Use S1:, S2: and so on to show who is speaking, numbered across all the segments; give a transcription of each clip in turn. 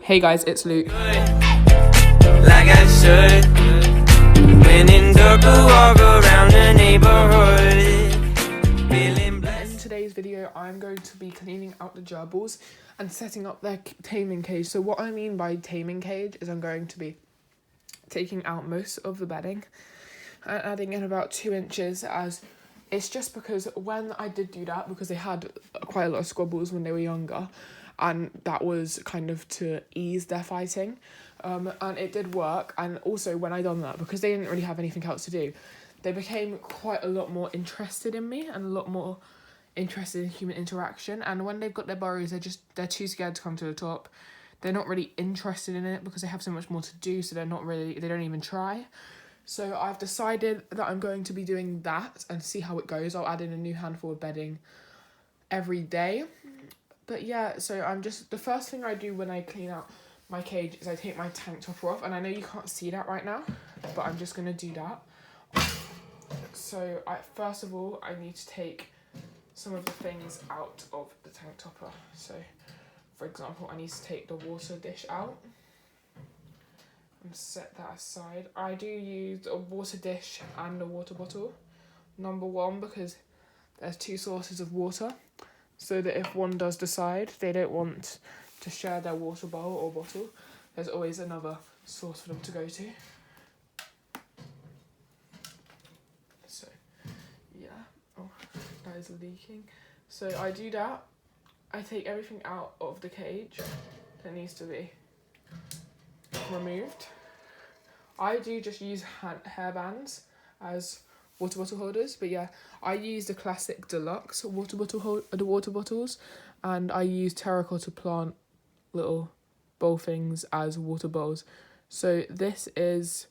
S1: Hey guys, it's Luke.
S2: Like I should. When in dark, walk around the neighborhood.
S1: In today's video, I'm going to be cleaning out the gerbils and setting up their taming cage. So what I mean by taming cage is I'm going to be taking out most of the bedding and adding in about 2 inches, as it's just because when I did do that, because they had quite a lot of squabbles when they were younger, and that was kind of to ease their fighting, and it did work. And also when I done that, because they didn't really have anything else to do, they became quite a lot more interested in me and a lot more interested in human interaction. And when they've got their burrows, they're too scared to come to the top. They're not really interested in it because they have so much more to do, so they don't even try. So I've decided that I'm going to be doing that and see how it goes. I'll add in a new handful of bedding every day. But yeah, so the first thing I do when I clean out my cage is I take my tank topper off, and I know you can't see that right now, but I'm just going to do that. So first of all, I need to take some of the things out of the tank topper. So for example, I need to take the water dish out and set that aside. I do use a water dish and a water bottle. Number one, because there's 2 sources of water, so that if one does decide they don't want to share their water bowl or bottle, there's always another source for them to go to. So yeah, oh, that is leaking. So I do that. I take everything out of the cage that needs to be removed. I do just use hair bands as water bottle holders, but yeah, I use the classic deluxe water bottles, and I use terracotta plant little bowl things as water bowls. So this is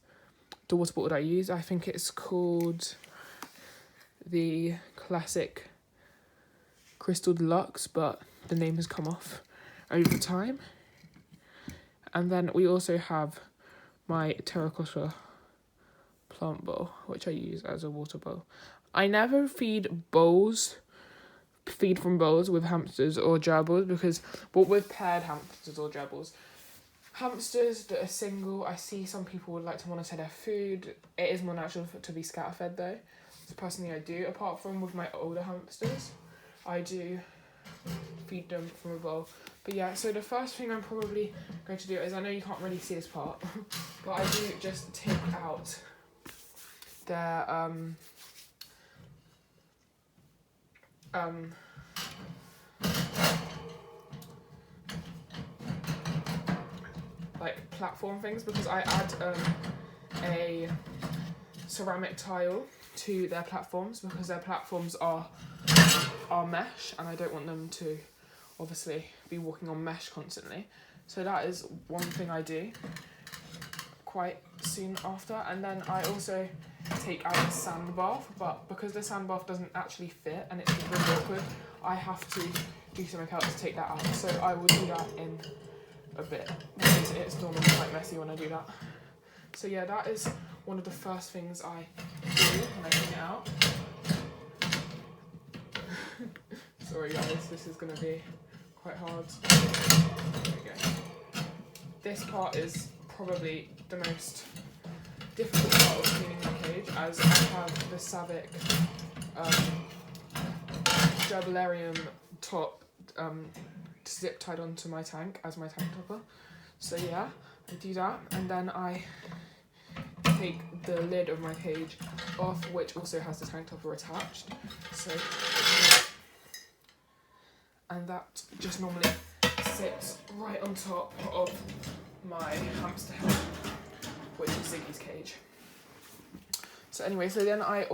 S1: the water bottle that I use. I think it's called the classic crystal deluxe, but the name has come off over time. And then we also have my terracotta plant bowl, which I use as a water bowl. I never feed from bowls with hamsters or gerbils, with paired hamsters or gerbils. Hamsters that are single, I see some people would like to monitor their food. It is more natural to be scatter fed though. So personally I do, apart from with my older hamsters, I do feed them from a bowl. But yeah, so the first thing I'm probably going to do is, I know you can't really see this part, but I do just take out their like platform things, because I add a ceramic tile to their platforms, because their platforms are mesh, and I don't want them to obviously be walking on mesh constantly. So that is one thing I do quite soon after. And then I also take out the sand bath, but because the sand bath doesn't actually fit and it's really awkward, I have to do something else to take that out. So I will do that in a bit, because it's normally quite messy when I do that. So yeah, that is one of the first things I do when I clean it out. Sorry guys, this is going to be quite hard. There we go. This part is probably the most difficult part of cleaning my cage, as I have the Savic Gerbils top zip tied onto my tank as my tank topper. So yeah, I do that, and then I take the lid of my cage off, which also has the tank topper attached. So, and that just normally sits right on top of my hamster head, which is Ziggy's cage. So anyway, so then I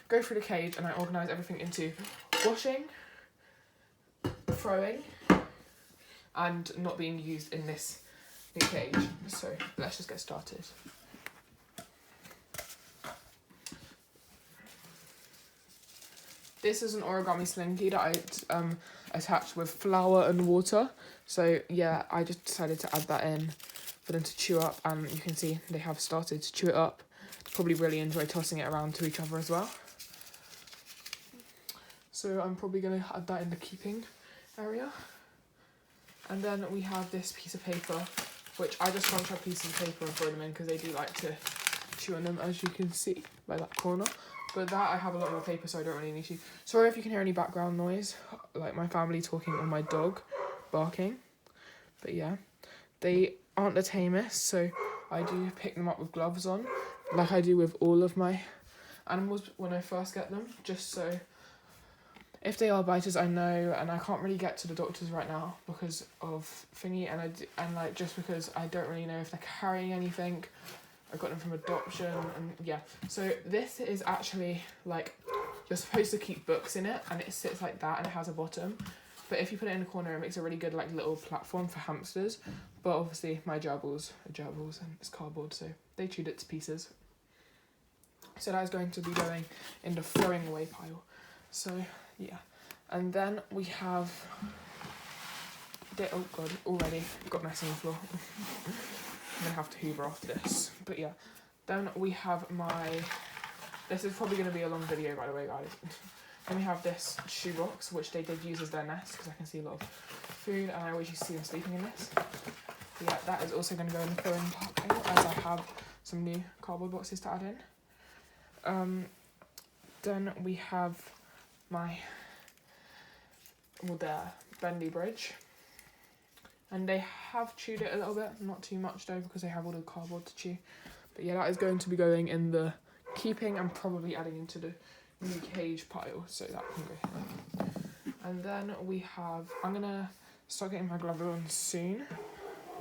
S1: go through the cage and I organise everything into washing, throwing, and not being used in this new cage. So let's just get started. This is an origami slinky that I attached with flour and water. So yeah, I just decided to add that in for them to chew up, and you can see they have started to chew it up. Probably really enjoy tossing it around to each other as well. So I'm probably going to add that in the keeping area. And then we have this piece of paper, which I just crunch up pieces of paper and throw them in because they do like to chew on them, as you can see by that corner. But that, I have a lot more paper, so I don't really need to. Sorry if you can hear any background noise, like my family talking or my dog barking. But yeah, they aren't the tamest, so I do pick them up with gloves on, like I do with all of my animals when I first get them, just so if they are biters, I know. And I can't really get to the doctors right now because of thingy, and like just because I don't really know if they're carrying anything. I got them from adoption, and yeah. So this is actually like, you're supposed to keep books in it, and it sits like that, and it has a bottom. But if you put it in a corner, it makes a really good like little platform for hamsters. But obviously my gerbils are gerbils, and it's cardboard, so they chewed it to pieces. So that is going to be going in the throwing away pile. So yeah, and then we have. Oh god, already got mess on the floor. I'm gonna have to hoover after this, but yeah. Then we have this is probably gonna be a long video, by the way, guys. Then we have this shoebox, which they did use as their nest, because I can see a lot of food, and I always used to see them sleeping in this. But yeah, that is also gonna go in the throwing pile, as I have some new cardboard boxes to add in. Then we have their bendy bridge. And they have chewed it a little bit, not too much though, because they have all the cardboard to chew. But yeah, that is going to be going in the keeping and probably adding into the new cage pile, so that can go here. And then we have, I'm gonna start getting my gloves on soon,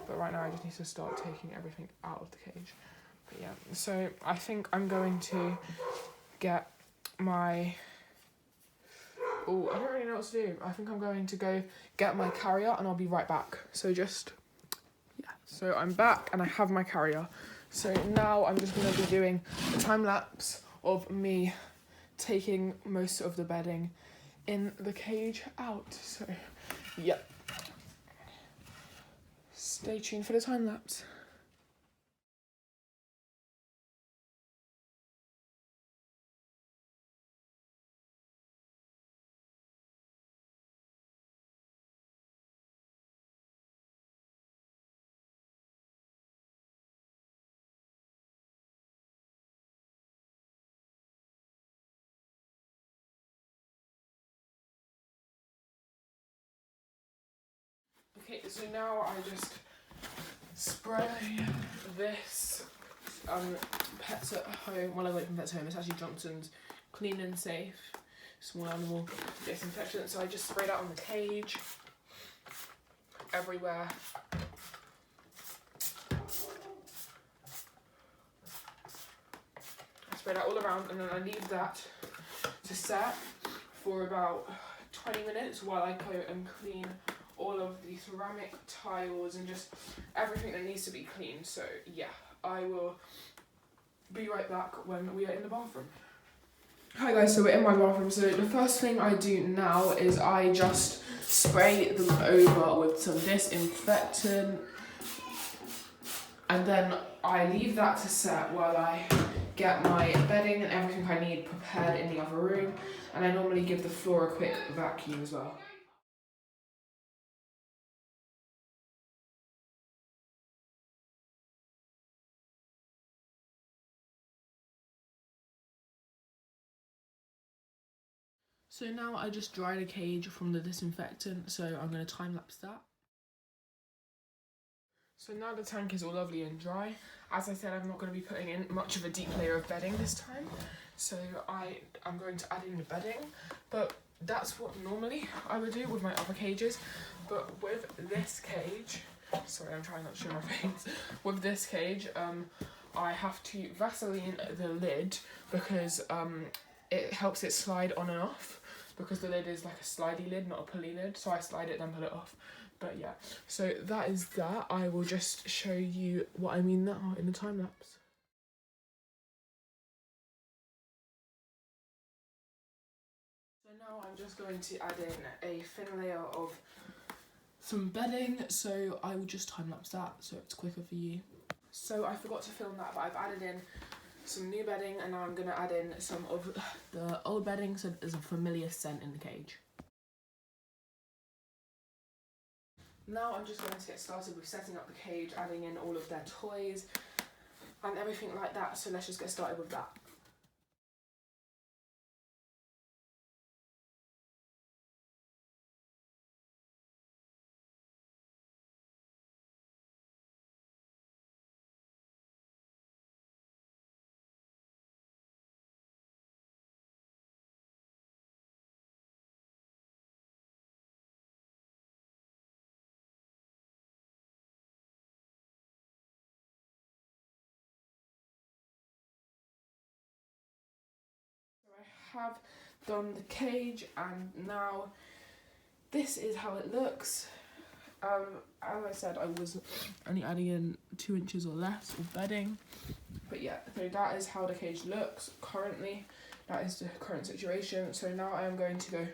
S1: but right now I just need to start taking everything out of the cage. But yeah, so I think I'm going to get my, I don't really know what to do. I think I'm going to go get my carrier and I'll be right back. So so I'm back and I have my carrier. So now I'm just going to be doing a time lapse of me taking most of the bedding in the cage out. So yeah, stay tuned for the time lapse. Okay, so now I just spray this Pets at Home. Well, I went from Pets at Home. It's actually Johnson's Clean and Safe small animal disinfectant. So I just spray that on the cage, everywhere. I spray that all around, and then I leave that to set for about 20 minutes while I coat and clean all of the ceramic tiles and just everything that needs to be cleaned. So yeah, I will be right back when we are in the bathroom. Hi guys, so we're in my bathroom. So the first thing I do now is I just spray them over with some disinfectant, and then I leave that to set while I get my bedding and everything I need prepared in the other room, and I normally give the floor a quick vacuum as well. So now I just dry the cage from the disinfectant, so I'm going to time lapse that. So now the tank is all lovely and dry. As I said, I'm not going to be putting in much of a deep layer of bedding this time, so I'm going to add in the bedding, but that's what normally I would do with my other cages. But with this cage, sorry, I'm trying not to show my face. With this cage, I have to Vaseline the lid because it helps it slide on and off, because the lid is like a slidey lid, not a pulley lid, so I slide it then pull it off. But yeah, so that is that. I will just show you what I mean now in the time lapse. So now I'm just going to add in a thin layer of some bedding, so I will just time lapse that so it's quicker for you. So I forgot to film that, but I've added in some new bedding, and now I'm going to add in some of the old bedding so there's a familiar scent in the cage. Now I'm just going to get started with setting up the cage, adding in all of their toys and everything like that. So let's just get started with that. I have done the cage, and now this is how it looks. As I said, I was only adding in 2 inches or less of bedding, but yeah, so that is how the cage looks currently. That is the current situation. So now I am going to go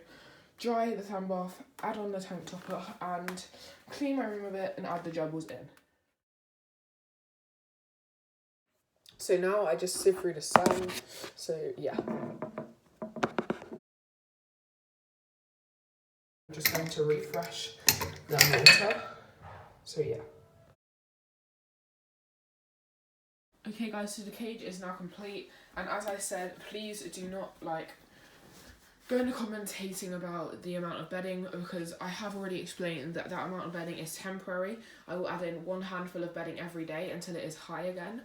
S1: dry the sand bath, add on the tank topper, and clean my room a bit and add the gerbils in. So now I just sieve through the sand. So yeah. I'm just going to refresh the water. So yeah. Okay guys, so the cage is now complete, and as I said, please do not go in the comments hating about the amount of bedding, because I have already explained that that amount of bedding is temporary. I will add in 1 handful of bedding every day until it is high again,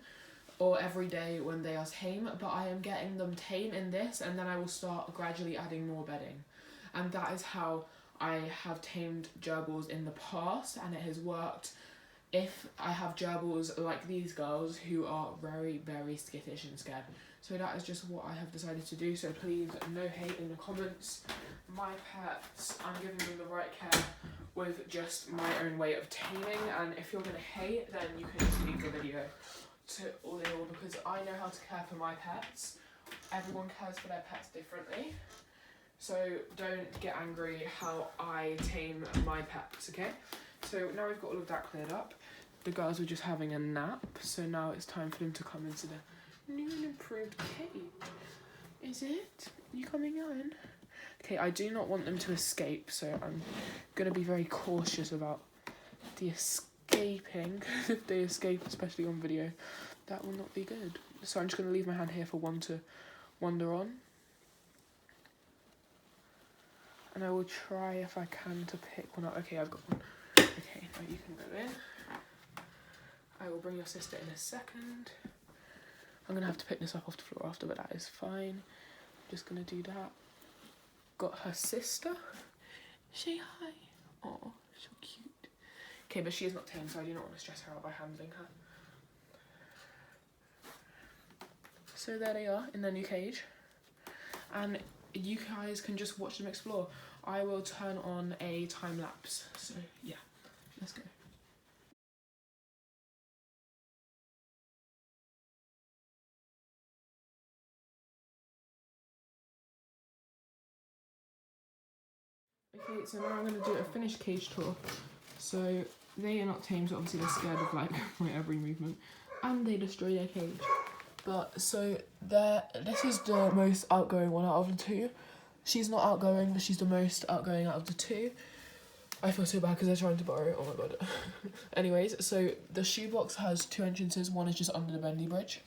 S1: or every day when they are tame, but I am getting them tame in this, and then I will start gradually adding more bedding. And that is how I have tamed gerbils in the past, and it has worked. If I have gerbils like these girls who are very, very skittish and scared. So that is just what I have decided to do. So please, no hate in the comments. My pets, I'm giving them the right care with just my own way of taming. And if you're going to hate, then you can just leave the video to all in all, because I know how to care for my pets. Everyone cares for their pets differently. So don't get angry how I tame my pets, okay? So now we've got all of that cleared up. The girls were just having a nap, so now it's time for them to come into the new and improved cage. Is it? You coming in? Okay, I do not want them to escape, so I'm going to be very cautious about the escaping. If they escape, especially on video, that will not be good. So I'm just going to leave my hand here for one to wander on. And I will try, if I can, to pick one up. Okay, I've got one. Okay, now you can go in. I will bring your sister in a second. I'm going to have to pick this up off the floor after, but that is fine. I'm just going to do that. Got her sister. Say hi. Oh, so cute. Okay, but she is not tame, so I do not want to stress her out by handling her. So there they are in their new cage. And you guys can just watch them explore. I will turn on a time lapse. So yeah, let's go. Okay, so now I'm going to do a finished cage tour. So they are not tame, so obviously they're scared of my every movement, and they destroy their cage. But so this is the most outgoing one out of the two. She's not outgoing, but she's the most outgoing out of the two. I feel so bad because they're trying to borrow. Oh my god. Anyways, so the shoebox has 2 entrances. One is just under the bendy bridge.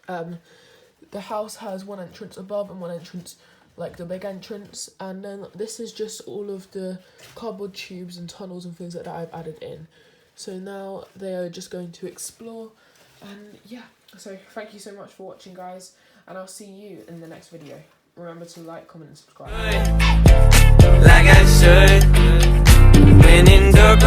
S1: The house has 1 entrance above and 1 entrance, like the big entrance. And then this is just all of the cardboard tubes and tunnels and things like that I've added in. So now they are just going to explore. And yeah, so thank you so much for watching, guys. And I'll see you in the next video. Remember to like, comment and subscribe.
S2: Like I should. When in dark